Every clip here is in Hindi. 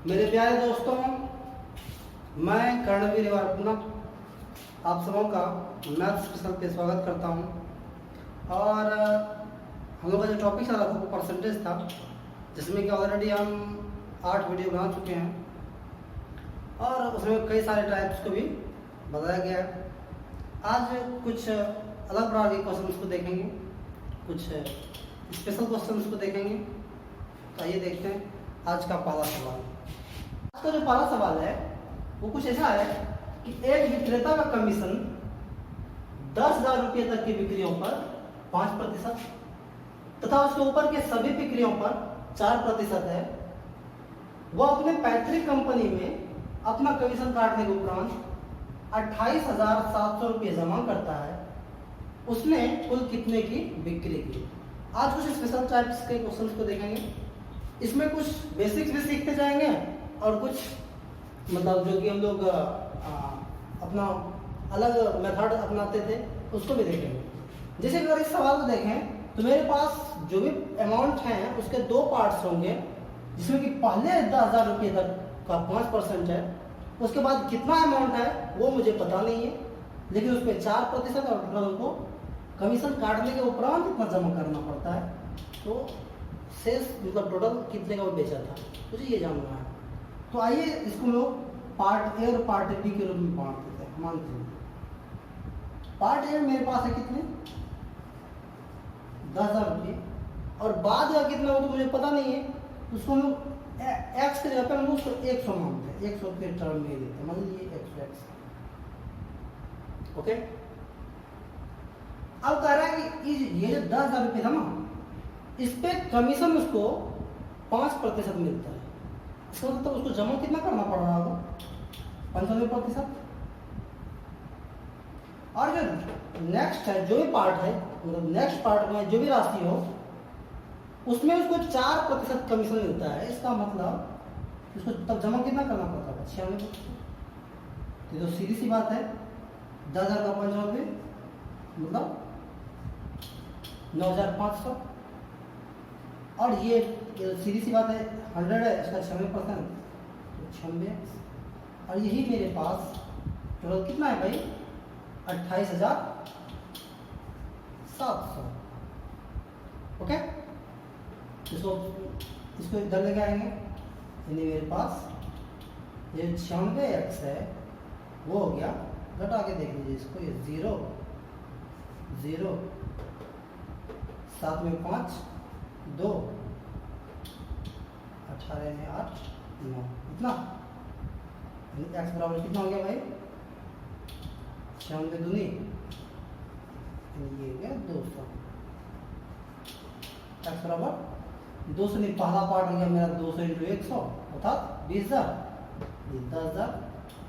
मेरे प्यारे दोस्तों, मैं कर्णवीर अपना आप सबों का मैथ स्पेशल पे स्वागत करता हूं। और हम लोग का जो टॉपिक चल रहा था वो परसेंटेज था, जिसमें कि ऑलरेडी हम 8 वीडियो बना चुके हैं और उसमें कई सारे टाइप्स को भी बताया गया है। आज कुछ अलग प्रकार के क्वेश्चंस को देखेंगे, कुछ स्पेशल क्वेश्चंस को देखेंगे। तो आइए देखते हैं आज का पहला सवाल। आज का जो पहला सवाल है वो कुछ ऐसा है कि एक विक्रेता का कमीशन 10,000 रुपये तक की बिक्रियों पर 5% तथा उसके ऊपर के सभी बिक्रियों पर 4% है। वह अपने पैतृक कंपनी में अपना कमीशन काटने के उपरांत 28,700 रुपये जमा करता है। उसने कुल कितने की बिक्री की? आज कुछ स्पेशल टाइप्स के क्वेश्चंस को देखेंगे। इसमें कुछ बेसिक्स भी सीखते जाएंगे और कुछ मतलब जो कि हम लोग अपना अलग मेथड अपनाते थे उसको भी देखेंगे। जैसे अगर इस सवाल को देखें तो मेरे पास जो भी अमाउंट है उसके 2 पार्ट्स होंगे, जिसमें कि पहले 10,000 रुपये तक का 5% है। उसके बाद कितना अमाउंट है वो मुझे पता नहीं है, लेकिन उस पर 4% और टोटल को कमीशन काटने के उपरांत इतना जमा करना पड़ता है। तो शेष मतलब टोटल कितने का वो बेचा था, मुझे ये जानना है। तो आइए इसको लोग पार्ट ए और पार्ट बी के रूप में बांट देते हैं, मानते हैं। पार्ट ए मेरे पास है कितने 10,000 रुपये और बाद का कितना हो तो मुझे पता नहीं है। उसको हम लोग एक्स के जगह पे हम लोग उसको 100 मानते हैं, 100 के टर्म में लेते हैं। मान लीजिए एक्स। ओके, अब कह रहा है कि ये जो 10,000 रुपये था ना, इस पे कमीशन उसको 5% मिलता है। इसका मतलब उसको जमा कितना करना पड़ रहा होगा? 95%। और जो नेक्स्ट है, जो भी पार्ट है, मतलब नेक्स्ट पार्ट में जो भी राशि हो उसमें उसको 4% कमीशन मिलता है। इसका मतलब उसको तब जमा कितना करना पड़ता है? 96%। तो सीधी सी बात है, 10,000 का 95 मतलब 9,500। और ये सीधी सी बात है, 100 है, इसका 96% तो 96। और यही मेरे पास टोटल कितना है भाई? 28,700। ओके, इसको इधर लेके आएंगे, यानी मेरे पास ये 96x है वो हो गया। घटा के देख लीजिए इसको, ये 0 0 7 में 5 2 18 में 8 9 इतना x बराबर कितना हो गया भाई? 96 दूनी ये गया 200। x बराबर 200 नहीं, पहला पार्ट हो गया मेरा 200 इंटू 100 अर्थात 20,000। 10,000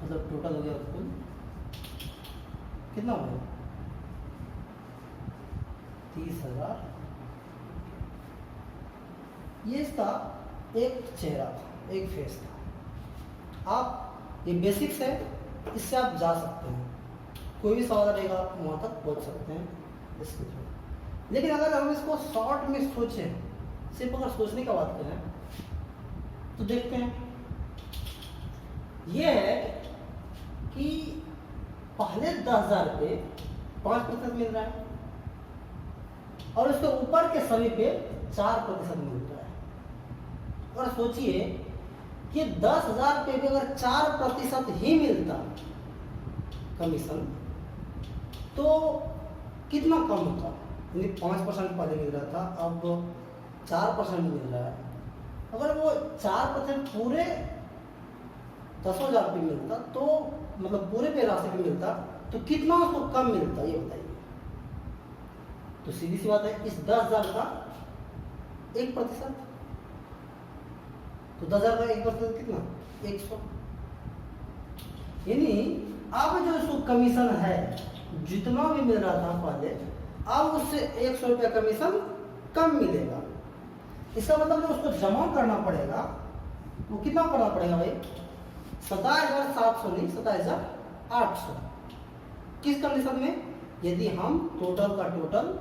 मतलब टोटल हो गया कुल कितना हो गया? 30,000। ये इसका एक चेहरा था, एक फेस था। आप ये बेसिक्स है, इससे आप जा सकते हैं, कोई भी सवाल रहेगा आप वहाँ तक पहुँच सकते हैं इसके थ्रू। लेकिन अगर हम इसको शॉर्ट में सोचें, सिर्फ अगर सोचने का बात करें तो देखते हैं ये है कि पहले 10,000 पे 5% मिल रहा है और उसके ऊपर के सभी पे 4% मिल रहा है। और सोचिए कि 10,000 पे भी अगर 4% ही मिलता कमीशन तो कितना कम होता? यानी 5% पहले मिल रहा था, अब 4% मिल रहा है। अगर वो 4% पूरे 10,000 पे मिलता तो मतलब पूरे पे राशि पे मिलता तो कितना उसको कम मिलता, ये बताइए। तो सीधी सी बात है, इस 10,000 का 1%, तो 10,000 का 1% कितना? 100। यानी अब जो इसको कमीशन है जितना भी मिल रहा था पहले, अब उससे 100 रुपया कमीशन कम मिलेगा। इसका मतलब जो उसको जमा करना पड़ेगा वो कितना करना पड़ेगा भाई? 27,700 नहीं, 27,800। किस कंडीशन में? यदि हम टोटल का टोटल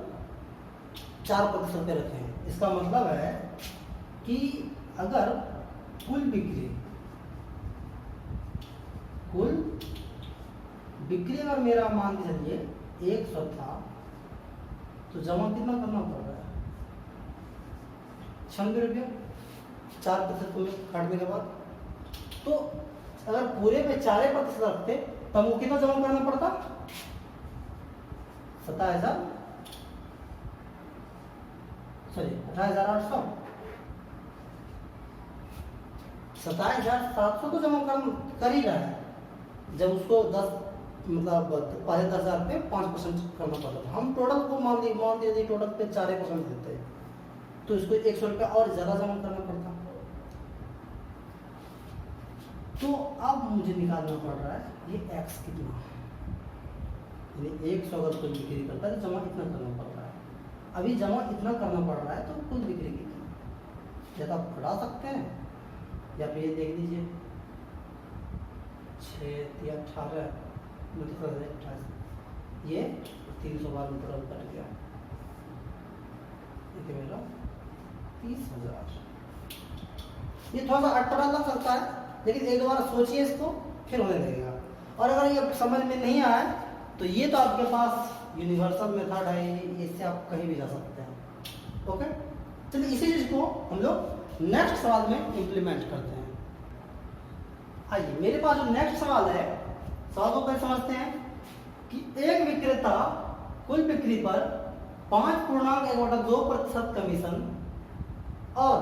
4% पे रखें। इसका मतलब है कि अगर कुल बिक्री कुल बिक्री अगर मेरा मान के चलिए 100 था तो जमा कितना करना पड़ रहा है? 96 रुपया 4% को काटने के बाद। तो अगर पूरे में 4% रखते तो हमको कितना जमा करना पड़ता? 18,800 27,700 तो जमा कर ही रहा है। जब उसको 10 मतलब पहले 10,000 पे 5% करना पड़ता था। हम टोटल को मान लीजिए टोटल पे 4% देते हैं तो इसको 100 रुपया और ज़्यादा जमा करना पड़ता। तो अब मुझे निकालना पड़ रहा है ये x कितना, यानी 100 अगर कोई बिक्री करता है तो जमा इतना करना पड़ रहा है। अभी जमा इतना करना पड़ रहा है तो कुल बिक्री कितनी, या तो आप बढ़ा सकते हैं या फिर ये देख लीजिए 6 या 18 मतलब 28 ये 312 टोटल कट गया, ये मेरा 30,000। ये थोड़ा सा अटपटा लग सकता है लेकिन एक दो बार सोचिए इसको फिर होने लगेगा। और अगर ये समझ में नहीं आए तो ये तो आपके पास यूनिवर्सल मेथड है, इससे आप कहीं भी जा सकते हैं। ओके, चलिए इसी चीज को हम लोग नेक्स्ट सवाल में इम्प्लीमेंट करते हैं। आइए मेरे पास जो नेक्स्ट सवाल है, सवाल को कैसे समझते हैं कि एक विक्रेता कुल बिक्री पर 5.1/2% कमीशन और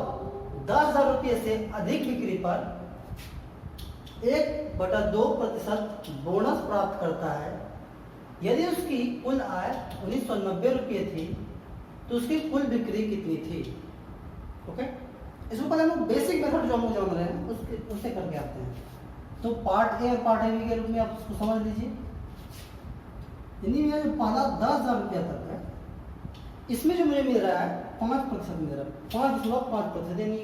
10,000 रुपये से अधिक बिक्री पर 1/2% बोनस प्राप्त करता है। यदि उसकी कुल आय 1990 रुपये थी तो उसकी कुल बिक्री कितनी थी? ओके, इसको पहले हम बेसिक मेथड जो हम लोग जान रहे हैं उससे करके आते हैं। तो पार्ट ए और पार्ट बी के रूप में आप उसको समझ लीजिए। यानी मेरा जो पहला 10,000 रुपया तक है, इसमें जो मुझे मिल रहा है 5% मिल रहा है, 5.5%, यानी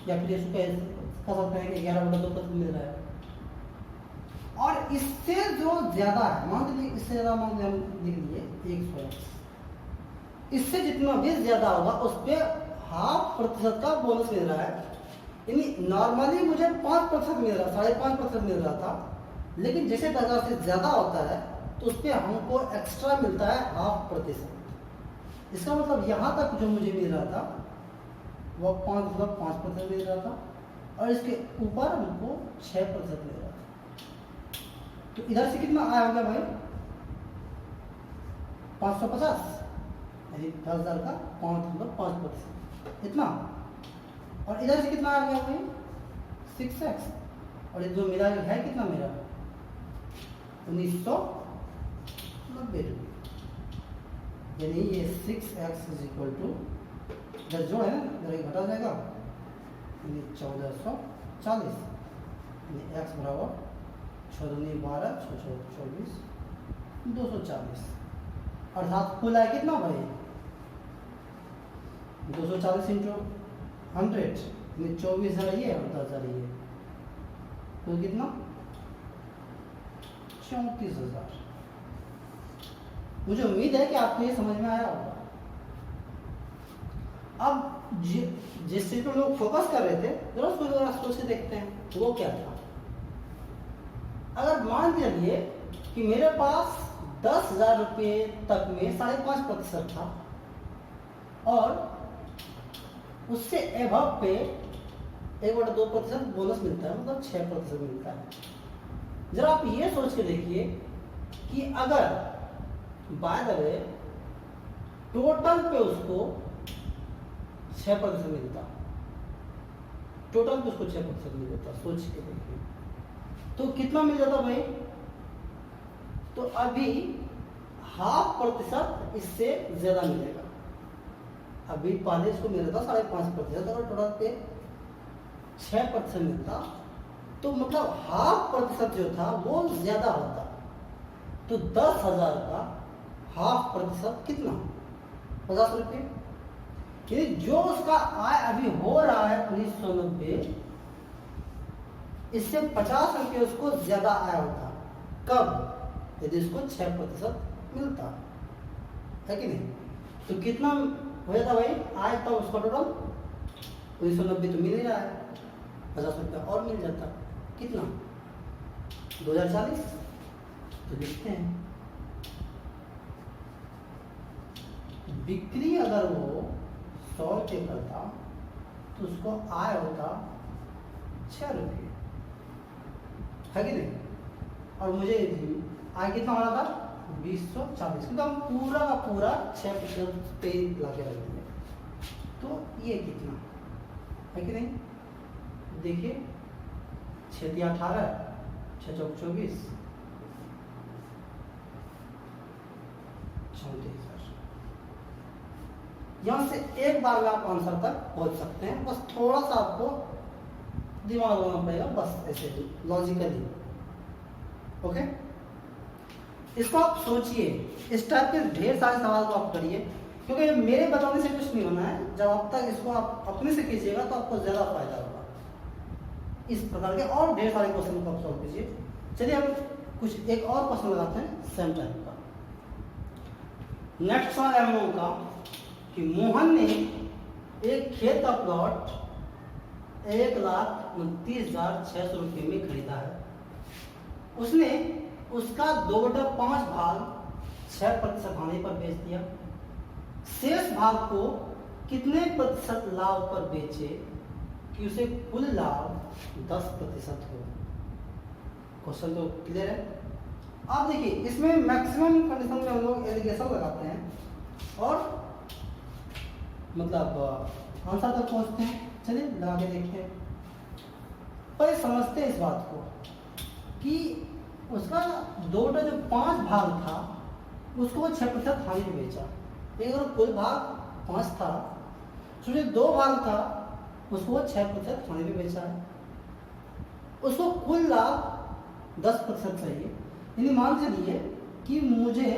या फिर इसको कह सकते हैं कि 11/2% मिल रहा है। और इससे जो ज्यादा है, मान लीजिए इससे ज्यादा मान लीजिए हम लिख लीजिए 100, इससे जितना भी ज्यादा होगा उस पर 0.5% का बोनस मिल रहा है। यानी नॉर्मली मुझे 5% मिल रहा, 5.5% मिल रहा था, लेकिन जैसे 10,000 से ज्यादा होता है तो उस पर हमको एक्स्ट्रा मिलता है 0.5%। इसका मतलब यहाँ तक जो मुझे मिल रहा था वो 5% मिल रहा था और इसके ऊपर हमको 6% मिल रहा था। तो इधर से कितना आया होगा भाई? 550, यानी 10,000 का 5% इतना। और इधर से कितना आ गया भाई? 6x। और ये जो मिला है कितना मेरा? 1990 रुपये। यानी ये 6x इधर जो है ना इधर घटा जाएगा, यानी 1440, यानी x बराबर 14×12 24 240। अर्थात कुल आय कितना भाई? 240 × 100, यानी 24,000 ये और 10,000 ये, तो कितना? 34,000। मुझे उम्मीद है कि आपको ये समझ में आया होगा। अब जिस चीज पर लोग फोकस कर रहे थे जरा उसको जरा सोच के देखते हैं वो क्या था। अगर मान चलिए कि मेरे पास 10,000 रुपये तक में 5.5% था और उससे एबव पे 1/2% बोनस मिलता है, मतलब 6% मिलता है। जरा आप ये सोच के देखिए कि अगर बाय द वे टोटल पे उसको 6% मिलता, टोटल पे उसको 6% मिल जाता, सोच के देखिए तो कितना मिल जाता भाई? तो अभी 0.5% इससे ज्यादा मिलेगा। अभी पहले इसको मिल रहा था 5.5%, अगर टोटल पे 6% मिलता तो मतलब 0.5% जो था वो ज्यादा होता। तो 10,000 का 0.5% कितना? 50 रुपये। यानी जो उसका आय अभी हो रहा है 1990, इससे 50 रुपये उसको ज्यादा आया होता। कब? यदि इसको 6% मिलता है कि नहीं? तो कितना हो जाता भाई आय? तब उसका टोटल 1990 तो मिल ही रहा है, 50 रुपया और मिल जाता। कितना? 2040 तो लिखते हैं बिक्री अगर वो 100 रुपये करता तो उसको आय होता 6 रुपये, है कि नहीं। और मुझे आय कितना हो रहा था 2040, क्योंकि हम पूरा का पूरा 6% पे ला के रख देंगे। तो ये कितना है कि नहीं, देखिए 6 × 18 6 × 24 34। यहाँ से एक बार में आप आंसर तक पहुंच सकते हैं, बस थोड़ा सा आपको दिमाग लगाना पड़ेगा, बस ऐसे लॉजिकली। ओके, इसको आप सोचिए, इस टाइप के ढेर सारे सवाल को आप करिए, क्योंकि मेरे बताने से कुछ नहीं होना है। जब आप तक इसको आप अपने से कीजिएगा तो आपको ज़्यादा फायदा होगा। इस प्रकार के और ढेर सारे क्वेश्चन को आप सॉल्व कीजिए। चलिए हम कुछ एक और क्वेश्चन लगाते हैं सेम टाइप का। नेक्स्ट सवाल है हम लोगों का कि मोहन ने एक खेत का प्लॉट 1,29,600 रुपये में खरीदा है। उसने उसका 2/5 भाग 6% हानि पर बेच दिया। शेष भाग को कितने प्रतिशत लाभ पर बेचे कि उसे कुल लाभ 10% हो। क्वेश्चन तो क्लियर है। आप देखिए, इसमें मैक्सिमम कंडीशन में हम लोग एलिगेशन लगाते हैं और मतलब आंसर तक पहुंचते हैं। चलिए लगा के देखते हैं। पर समझते हैं इस बात को कि उसका 2/5 भाग था, उसको वो 6% हानि में बेचा। अगर कुल भाग 5 था, सोचिए 2 भाग था, उसको वो 6% हानि में बेचा है। उसको कुल लाभ 10% चाहिए। यानी मान चलिए कि मुझे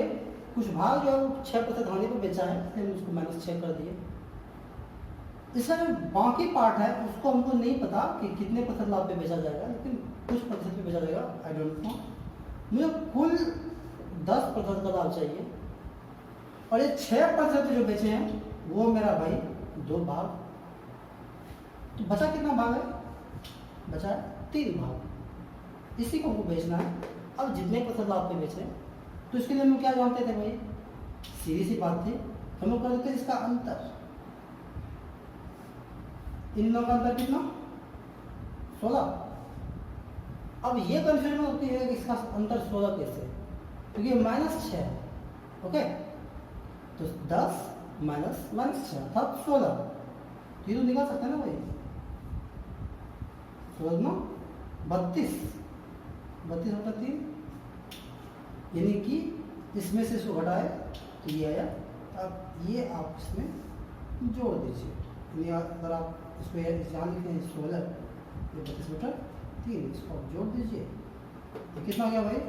कुछ भाग जो है वो 6% हानि पर बेचा है, इसलिए उसको -6 कर दिए। इसका जो बाकी पार्ट है उसको हमको नहीं पता कि कितने % लाभ पे बेचा जाएगा, लेकिन कुछ % पे बेचा जाएगा, आई डोंट नो। मुझे कुल 10% का लाभ चाहिए और ये 6% जो बेचे हैं वो मेरा भाई 2 भाग। तो बचा कितना भाग है? बचा है 3 भाग। इसी को हमको बेचना है। अब जितने % लाभ पे बेचे तो इसके लिए हम क्या जानते थे भाई, सीधी सी बात थी, हम लोग कर देते इसका अंतर। इन दोनों का अंतर कितना? 16। अब ये कंफ्यूजन होती है कि इसका अंतर 16 कैसे, क्योंकि -6 है। ओके, तो 10 -6 अर्थात 16। तो ये तो निकाल सकते हैं ना भाई, 16 32 32/3, यानी कि इसमें से इसको घटाए तो ये आया। अब ये आप इसमें जोड़ दीजिए, यानी अगर आप इसको यहाँ लिखते हैं 16, ये 32/3, इसको आप जोड़ दीजिए तो कितना हो गया भाई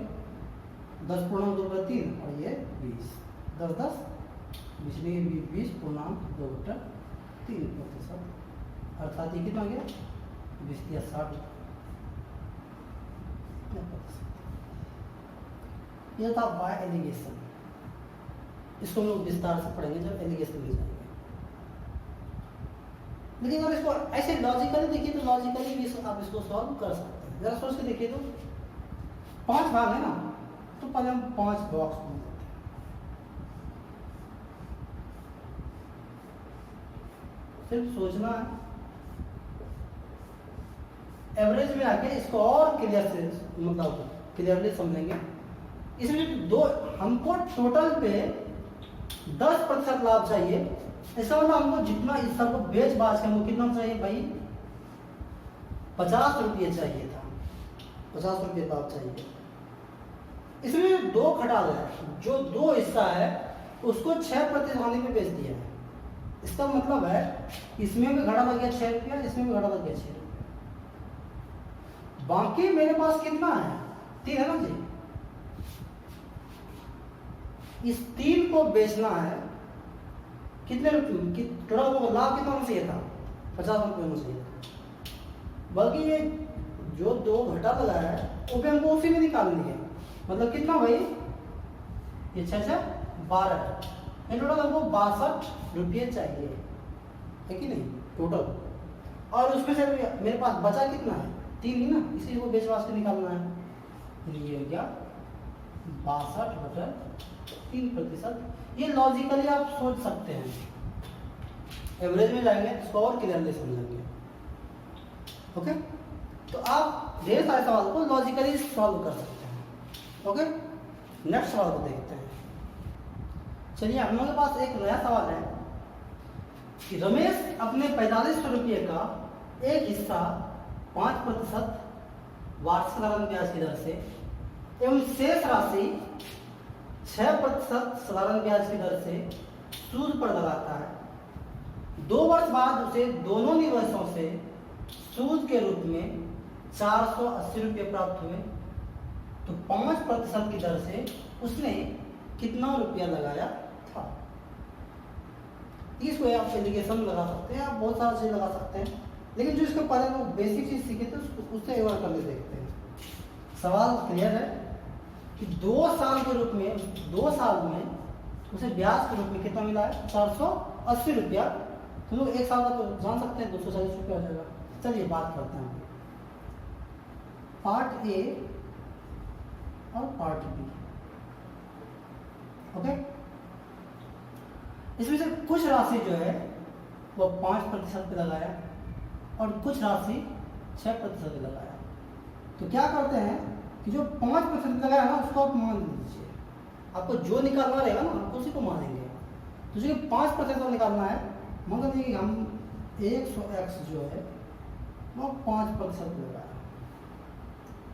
10.2/3 और ये 20, 10 10 20.2/3%, अर्थात ये कितना हो गया 20 या 60। यह था बाय एलिगेशन। इसको हम लोग विस्तार से पढ़ेंगे जब एलिगेशन ले जाएंगे। लेकिन अगर इसको ऐसे लॉजिकली देखिए तो लॉजिकली भी आप इसको सॉल्व कर सकते हैं। जरा सोच के देखिए तो 5 भाग है ना, तो पहले हम 5 बॉक्स बना देते हैं। सिर्फ सोचना है, एवरेज में आके इसको और क्लियर से मतलब क्लियरली समझेंगे। इसमें दो हमको टोटल पे 10% लाभ चाहिए। ऐसा मतलब हमको जितना इस सबको बेच बाज के हमको कितना चाहिए भाई 50 रुपये चाहिए था, 50 रुपये लाभ चाहिए। इसमें 2 घटा गया, जो 2 हिस्सा है उसको 6% हानि में बेच दिया है। इसका मतलब है इसमें भी घटा लग गया 6 रुपया, इसमें भी घटा लग गया 6 रुपया। बाकी मेरे पास कितना है 3 है ना जी। इस 3 को बेचना है कितने रुपये, टोटल लाभ कितना होना चाहिए था 50 रुपये होना चाहिए था। बल्कि ये जो 2 घटा लगा है वो भी हमको उसी में निकालनी है। मतलब कितना भाई ये 6 12, टोटल हमको 62 रुपये चाहिए, है कि नहीं टोटल। और उसमें से मेरे पास बचा कितना है 3 ही ना, इसी को बेच वास के निकालना है। ये हो गया 62/3%। ये लॉजिकली आप सोच सकते हैं, एवरेज में जाएंगे इसको और क्लियरली समझेंगे। ओके, तो आप ढेर सारे सवाल को लॉजिकली सॉल्व कर सकते हैं। ओके, नेक्स्ट सवाल को देखते हैं। चलिए, हम लोगों के पास एक नया सवाल है कि रमेश अपने 4500 रुपये का एक हिस्सा 5% वार्षिक साधारण ब्याज की दर से एवं शेष राशि 6% साधारण ब्याज की दर से सूद पर लगाता है। 2 वर्ष बाद उसे दोनों निवेशों से सूद के रूप में 480 रुपये प्राप्त हुए, तो 5% की दर से उसने कितना रुपया लगाया था। इसको आप एलिगेशन लगा सकते हैं, आप बहुत सारा चीज लगा सकते हैं, लेकिन जो इसके पहले वो बेसिक चीज सीखे थे उससे एक बार करके देखते हैं। सवाल क्लियर है कि 2 साल के रूप में, 2 साल में उसे ब्याज के रूप में कितना मिला है, 480 रुपया। तो लोग एक साल का तो जान सकते हैं 240 रुपया हो जाएगा। चलिए बात करते हैं पार्ट ए और पार्ट बी। ओके, इसमें से कुछ राशि जो है वो 5% पे लगाया और कुछ राशि 6% पे लगाया। तो क्या करते हैं कि जो 5% लगाया ना उसको आप मान लीजिए, आपको जो निकालना रहेगा ना आप उसी को मानेंगे। तो जो 5% निकालना है, मान लीजिए कि हम 100x जो है वो 5% लगाया,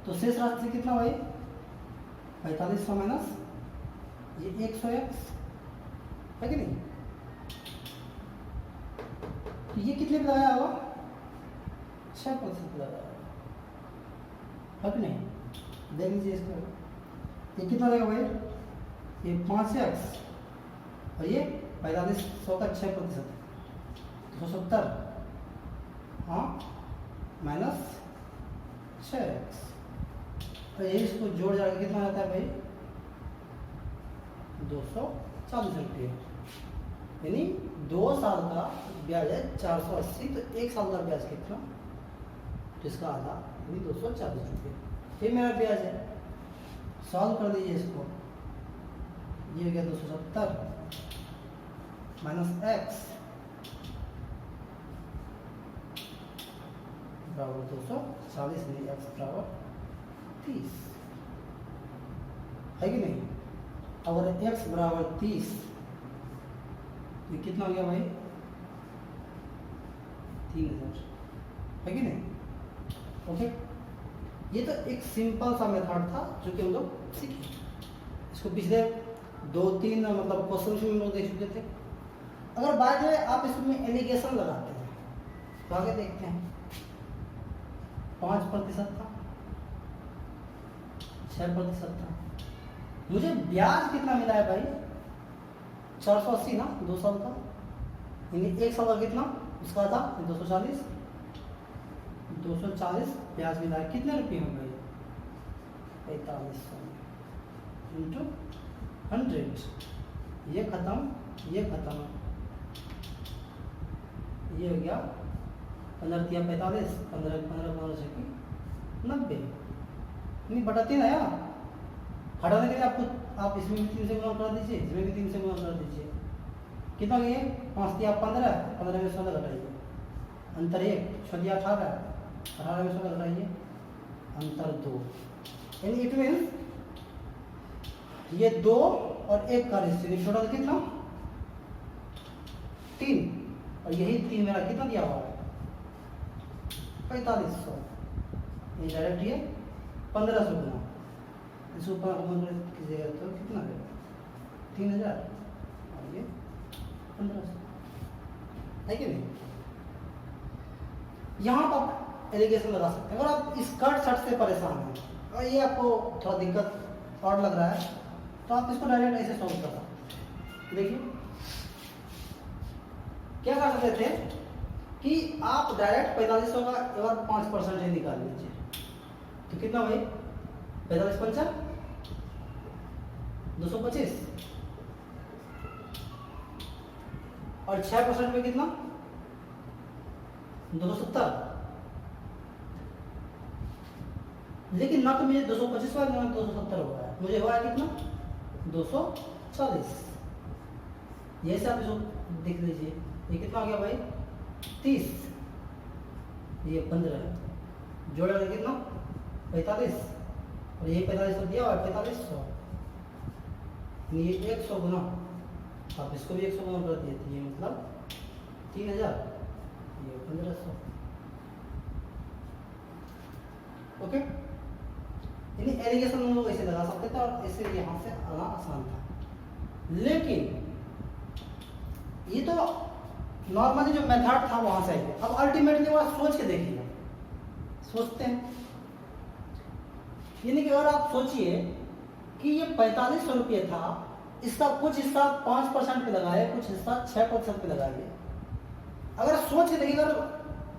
तो शेष राशि कितना भाई, 4500 माइनस ये 100x है कि नहीं। तो ये कितने पे लगाया होगा, 6% लगाया है कि नहीं। देख लीजिए इसको, ये कितना रहेगा भाई, ये 5x और ये 4500 का 6%, 270 हाँ माइनस 6x, और ये इसको जोड़ जाकर कितना आता है भाई, 240 रुपये। यानी 2 साल का ब्याज है 480, तो 1 साल का ब्याज कितना, तो इसका आधा यानी 240 रुपये। फिर मेरा ब्याज है, सॉल्व कर दीजिए इसको, ये हो गया 270 माइनस x बराबर 240, नहीं x बराबर 30 है कि नहीं। अगर x बराबर 30 तो कितना हो गया भाई, 3000 है कि नहीं। ओके, ये तो एक सिंपल सा मेथड था जो कि हम लोग सीखे। इसको पिछले 2-3 मतलब क्वेश्चन में हम लोग देख चुके थे। अगर बात है आप इसमें एलिगेशन लगाते हैं तो आगे देखते हैं, 5% था, 6% था, मुझे ब्याज कितना मिला है भाई, 480 ना, 2 साल का, यानी 1 साल का कितना, उसका था 240 ब्याज मिला है। कितने रुपये में भाई, 4500 इंटू 100, ये खत्म, ये खत्म, ये हो गया 15 तिया 45, 15 15 90, नहीं बटा 3 आया। हटाने के लिए आपको आप इसमें भी 3 से गुणा कर दीजिए, इसमें भी 3 से गुणा कर दीजिए, कितना ये 5 तिया 15, 15 में 16 घटाइए, अंतर 1, 6 तिया 18, 18 में 16 घटाइए, अंतर 2, यानी इट मीन्स ये 2 और 1 का रेशियो टोटल कितना, 3, और यही 3 मेरा कितना दिया हुआ है, 4500। ये डायरेक्ट ये 1500 गुना, इस ऊपर कीजिएगा तो कितना देगा, 3000 और ये 1500 है कि नहीं। यहाँ पर आप एलिगेशन लगा सकते हैं। अगर आप इस कट शर्ट से परेशान हैं और ये आपको थोड़ा दिक्कत और लग रहा है तो आप इसको डायरेक्ट ऐसे सॉल्व कर सकते हैं। देखिए क्या कर सकते थे कि आप डायरेक्ट 4500 का और 5% ही निकाल लीजिए, तो कितना भाई, 45 पंचा 225 और 6% में कितना, 270, लेकिन ना तो मुझे 225 हुआ, ना 270 हुआ है, मुझे हुआ है कितना 240। ये से आप इसको देख लीजिए, ये कितना आ गया भाई 30, ये 15 है, जोड़ेगा कितना 45, और ये 45 तो दिया हुआ है 4500, ये 100 गुना, आप इसको भी 100 गुना कर दिए, तो ये मतलब 3000, ये 1500। ओके, यानी एलिगेशन हम लोग ऐसे लगा सकते थे और ऐसे यहाँ से आना आसान था। लेकिन ये तो नॉर्मली जो मेथड था वहां से आएंगे, अब अल्टीमेटली वह सोच के देखिएगा, सोचते हैं, यानी कि अगर आप सोचिए कि ये 4500 रुपये था, इसका कुछ हिस्सा 5% पे लगाए, कुछ हिस्सा 6% पे लगाइए, अगर सोच के देखिए, अगर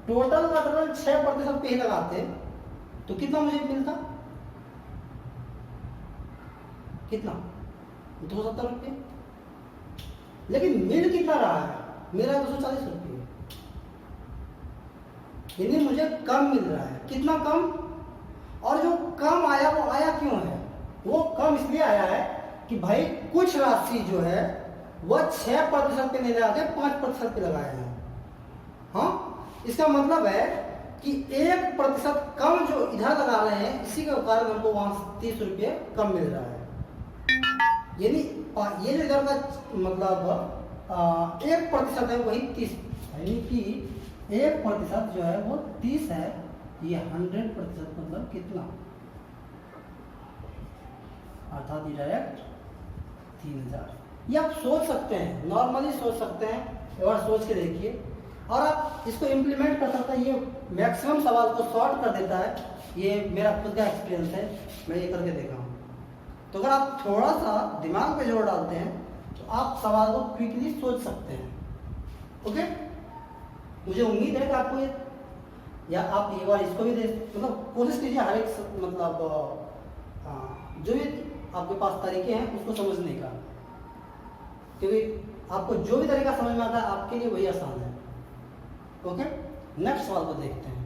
टोटल का टोटल 6% पे ही लगाते तो कितना मुझे मिलता, कितना 270 रुपये, लेकिन मिल कितना रहा है मेरा 240 रुपये, यानी मुझे कम मिल रहा है। कितना कम, और जो कम आया वो आया क्यों है, वो कम इसलिए आया है कि भाई कुछ राशि जो है वह 6% पे नहीं लगा के 5% पे लगाए हैं। हाँ, इसका मतलब है कि 1% कम जो इधर लगा रहे हैं, इसी के कारण हमको वहां 30 रुपये कम मिल रहा है। यानी ये जो इधर का मतलब 1% है वही 30, यानी कि 1% जो है वो 30 है, ये 100% मतलब कितना, अर्थात डायरेक्ट 3000। ये आप सोच सकते हैं, नॉर्मली सोच सकते हैं, एक बार सोच के देखिए, और आप इसको इम्प्लीमेंट कर सकते हैं। ये मैक्सिमम सवाल को सॉर्ट कर देता है, ये मेरा खुद का एक्सपीरियंस है, मैं ये करके देखा हूँ। तो अगर आप थोड़ा सा दिमाग पे जोर डालते हैं तो आप सवाल को क्विकली सोच सकते हैं। ओके, मुझे उम्मीद है कि आपको ये, या आप एक बार इसको भी दे, मतलब कोशिश कीजिए हर एक मतलब जो भी आपके पास तरीके हैं उसको समझने का, क्योंकि आपको जो भी तरीका समझ में आता है आपके लिए वही आसान है। ओके, नेक्स्ट सवाल को देखते हैं।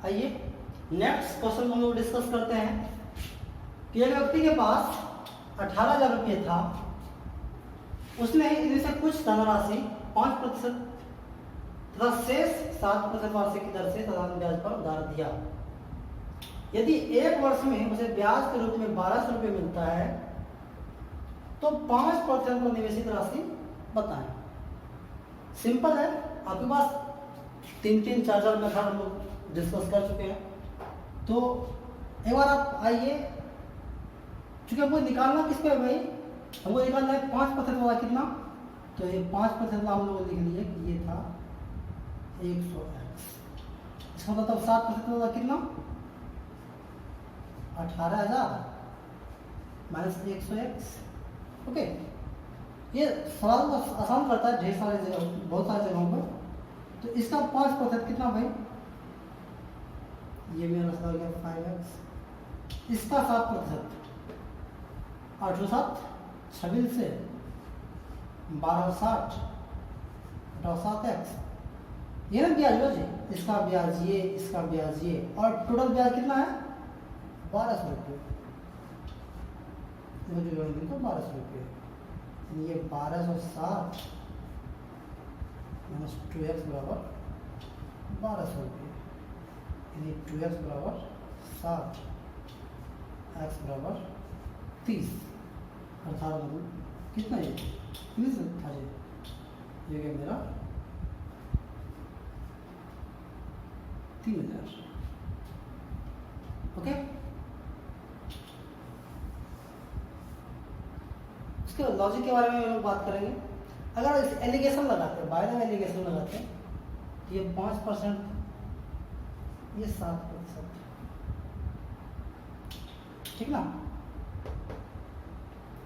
आइए नेक्स्ट क्वेश्चन हम लोग डिस्कस करते हैं कि एक व्यक्ति के पास 18,000 रुपये था, उसने इनमें से कुछ धनराशि 5% तथा शेष 7% वार्षिक की दर से साधारण ब्याज पर उधार दिया। यदि एक वर्ष में उसे ब्याज के रूप में 1200 रुपये मिलता है तो 5% पर निवेशित राशि बताएं। सिंपल है, आपके पास 3-3, 4-4 मेथड हम लोग डिस्कस कर चुके हैं। तो एक बार आप आइए, चूंकि हमको निकालना किस पे है भाई, हमको निकालना है 5% वाला कितना, तो ये 5% वाला हम लोग लिख लिए कि ये था 100x, इसका मतलब 7% वाला कितना 18,000 माइनस 100x। ओके, ये सवाल को आसान करता है ढेर सारे जगह, बहुत सारे जगहों पर। तो इसका 5% कितना भाई, ये मेरा रास्ता हो गया 5x, इसका 7%, 8 7 से 12 7x, ये ना ब्याज हो जी, इसका ब्याज ये, इसका ब्याज ये, और टोटल ब्याज कितना है 1200 रुपये, तो 1200 रुपये, ये 1260 माइनस 2x बराबर 1200 रुपये, यानी 2x बराबर 60, x बराबर 30, अर्थात मतलब कितना ये 30 था, ये गया मेरा 3000। ओके, इसके लॉजिक के बारे में हम लोग बात करेंगे। अगर इस एलिगेशन लगाते हैं, बाय द वे एलिगेशन लगाते हैं, ये 5%, ये 7%, ठीक ना।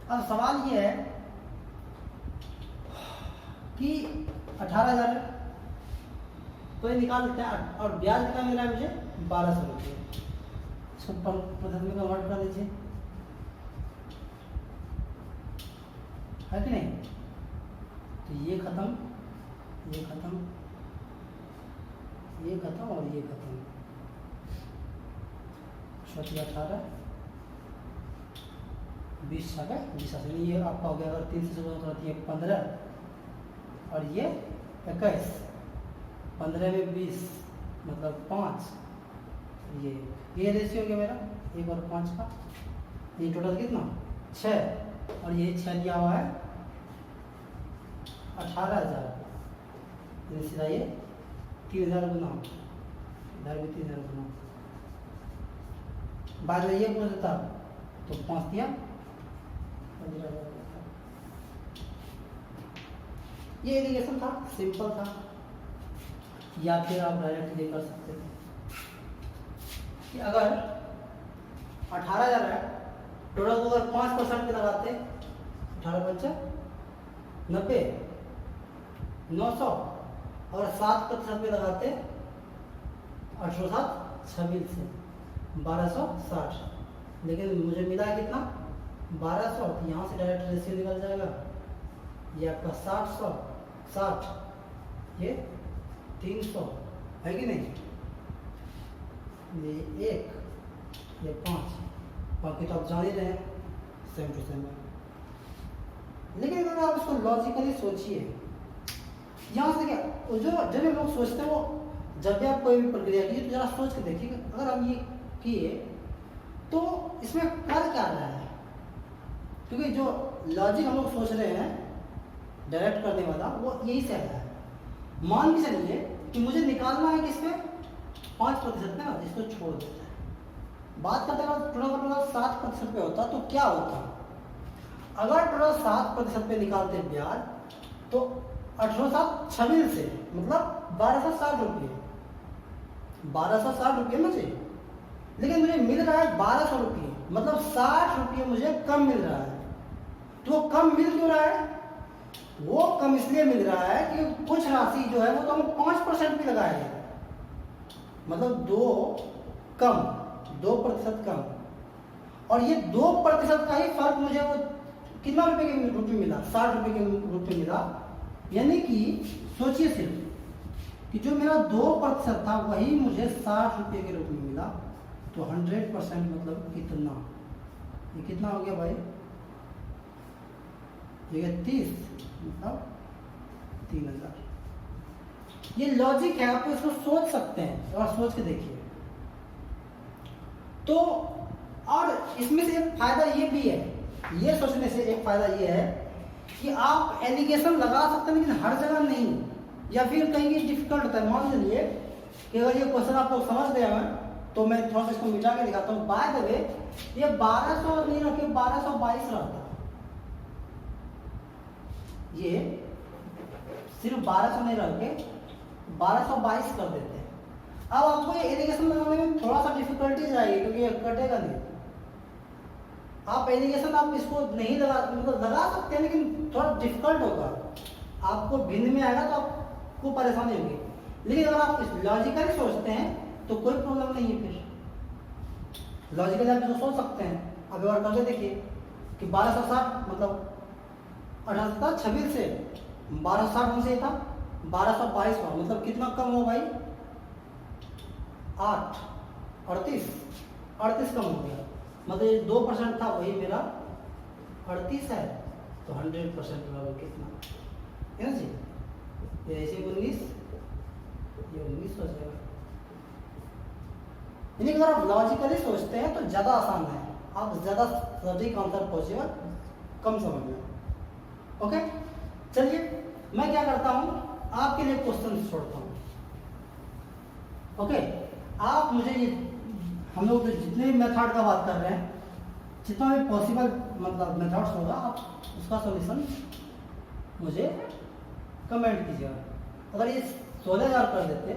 अब सवाल ये है कि 18,000 है, तो ये निकाल देते हैं, और ब्याज कितना मिल रहा है मुझे 1200 रुपये, इसको पद्धति में कन्वर्ट कर दीजिए, है कि नहीं। तो ये खत्म, ये खत्म, ये खत्म और ये खत्म, चौथी 18, 20 छका 20, ये आपका हो गया। अगर 3 से शुरू होती है 15 और ये 21, 15 में 20 मतलब 5, ये रेशियो हो गया मेरा 1 और 5 का। ये टोटल कितना 6, और ये 6 लिया हुआ है 18,000, सीधा ये 3,000 गुना, इधर भी 3,000 गुना, बाद में ये बोल देता तो 5 दिया 15,000। ये एलिगेशन था, सिंपल था, या फिर आप डायरेक्ट ये कर सकते थे कि अगर 18,000 है टोटल को अगर 5% पे लगाते 18 पंचा 90, 900, और 7% पे लगाते 18 7 26 से 1260, लेकिन मुझे मिला कितना 1200, तो यहाँ से डायरेक्ट रेशियो निकल जाएगा। ये आपका 60 ये 300 है कि नहीं, ये 1 ये 5, बाकी तो आप जान ही रहे हैं सेम टू सेम है। लेकिन अगर आप इसको लॉजिकली सोचिए, यहाँ से देखिए जो जब हम लोग सोचते हैं वो जब भी आप कोई भी प्रक्रिया कीजिए तो जरा सोच के देखिए अगर हम ये किए तो इसमें कर क्या रहा है, क्योंकि जो लॉजिक हम लोग सोच रहे हैं डायरेक्ट करने वाला वो यही से आया है। मान के चलिए कि मुझे निकालना है किस पे 5% पे ना, जिसको छोड़ देते हैं। बात करते हैं टोटल 7% पे होता तो क्या होता, अगर टोटल 7% पे निकालते ब्याज तो 18 7 26 से मतलब 1260 रुपये, 1260 रुपये मुझे, लेकिन मुझे मिल रहा है 1200 रुपये, मतलब 60 रुपये मुझे कम मिल रहा है। तो वो कम मिल क्यों रहा है, वो कम इसलिए मिल रहा है कि कुछ राशि जो है वो तो हम 5% भी लगाए हैं, मतलब 2% कम, और ये 2% का ही फर्क मुझे वो कितना रुपए के रूप में मिला, 60 रुपए के रूप में मिला। यानी कि सोचिए सिर्फ कि जो मेरा 2% था वही मुझे 60 रुपये के रूप में मिला, तो 100% मतलब कितना, ये कितना हो गया भाई, ये 30 मतलब 3,000। ये लॉजिक है, आप इसको सोच सकते हैं और सोच के देखिए। तो और इसमें से एक फायदा ये भी है, ये सोचने से एक फायदा ये है कि आप एलिगेशन लगा सकते हैं लेकिन हर जगह नहीं, या फिर कहीं ये डिफिकल्ट होता है। मान लीजिए कि अगर ये क्वेश्चन आप लोग समझ गए हैं तो मैं थोड़ा सा इसको मिटा के दिखाता हूँ। बाय द वे ये 1200 नहीं रखे 1222 रहता, ये सिर्फ 1200 नहीं रख के 1222 कर देते हैं। अब आपको ये एलिगेशन लगाने में थोड़ा सा डिफिकल्टीज आएगी क्योंकि ये कटेगा नहीं। आप एलिगेशन आप इसको नहीं लगा, मतलब लगा सकते हैं लेकिन थोड़ा डिफिकल्ट होगा, आपको भिन्न में आएगा तो आपको परेशानी होगी। लेकिन अगर आप लॉजिकली सोचते हैं तो कोई प्रॉब्लम नहीं है, फिर लॉजिकली आप सोच सकते हैं। अब और करके देखिए कि 1260 मतलब 18 26 से 1260 से था 1222 हुआ, मतलब कितना कम हो भाई 8 38 कम हो गया, मतलब ये 2% था वही मेरा 38 है, तो 100% बराबर कितना है ना जी, ये ऐसे 19 ये 19 हो जाएगा। यानी अगर आप लॉजिकली सोचते हैं तो ज़्यादा आसान है, आप ज़्यादा सटीक आंसर पहुंचेगा कम समय में। ओके चलिए मैं क्या करता हूँ, आपके लिए क्वेश्चन छोड़ता हूँ। ओके आप मुझे ये हम लोग जितने भी मेथड का बात कर रहे हैं, जितना भी पॉसिबल मतलब मेथड्स होगा आप उसका सॉल्यूशन मुझे कमेंट कीजिएगा। अगर ये 16,000 कर देते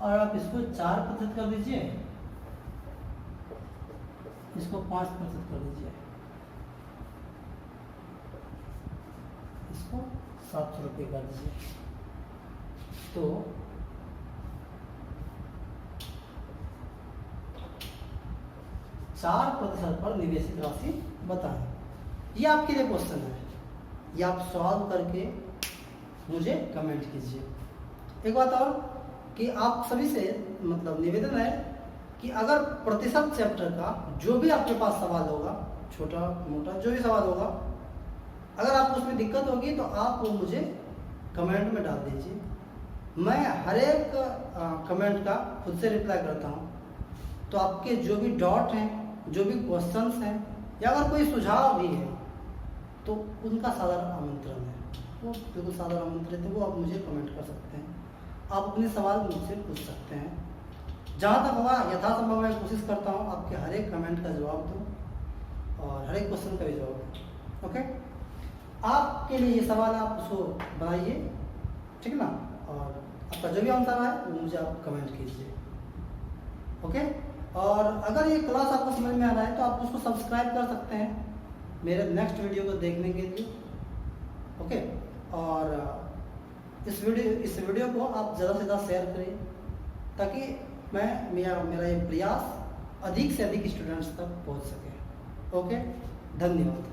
और आप इसको 4% कर दीजिए, इसको 5% कर दीजिए, इसको 700 रुपये कर दीजिए, तो 4% पर निवेशित राशि बताएं। ये आपके लिए क्वेश्चन है, ये आप सॉल्व करके मुझे कमेंट कीजिए। एक बात और कि आप सभी से मतलब निवेदन है कि अगर प्रतिशत चैप्टर का जो भी आपके पास सवाल होगा, छोटा मोटा जो भी सवाल होगा, अगर आपको उसमें दिक्कत होगी तो आप वो मुझे कमेंट में डाल दीजिए। मैं हर एक कमेंट का खुद से रिप्लाई करता हूँ। तो आपके जो भी डाउट हैं, जो भी क्वेश्चंस हैं, या अगर कोई सुझाव भी है तो उनका साधारण आमंत्रण है, वो बिल्कुल साधारण आमंत्रित है, वो आप मुझे कमेंट कर सकते हैं। आप अपने सवाल मुझसे पूछ सकते हैं। जहाँ तक होगा यथासंभव मैं कोशिश करता हूँ आपके हर एक कमेंट का जवाब दूँ और हर एक क्वेश्चन का भी जवाब दूँ। ओके, आपके लिए ये सवाल आप उसको बनाइए, ठीक है ना, और आपका जो भी आंसर आए वो मुझे आप कमेंट कीजिए। ओके, और अगर ये क्लास आपको समझ में आ रहा है तो आप उसको सब्सक्राइब कर सकते हैं मेरे नेक्स्ट वीडियो को देखने के लिए। ओके, और इस वीडियो को आप ज़्यादा से ज़्यादा शेयर करें ताकि मेरा ये प्रयास अधिक से अधिक स्टूडेंट्स तक पहुंच सके। ओके, धन्यवाद।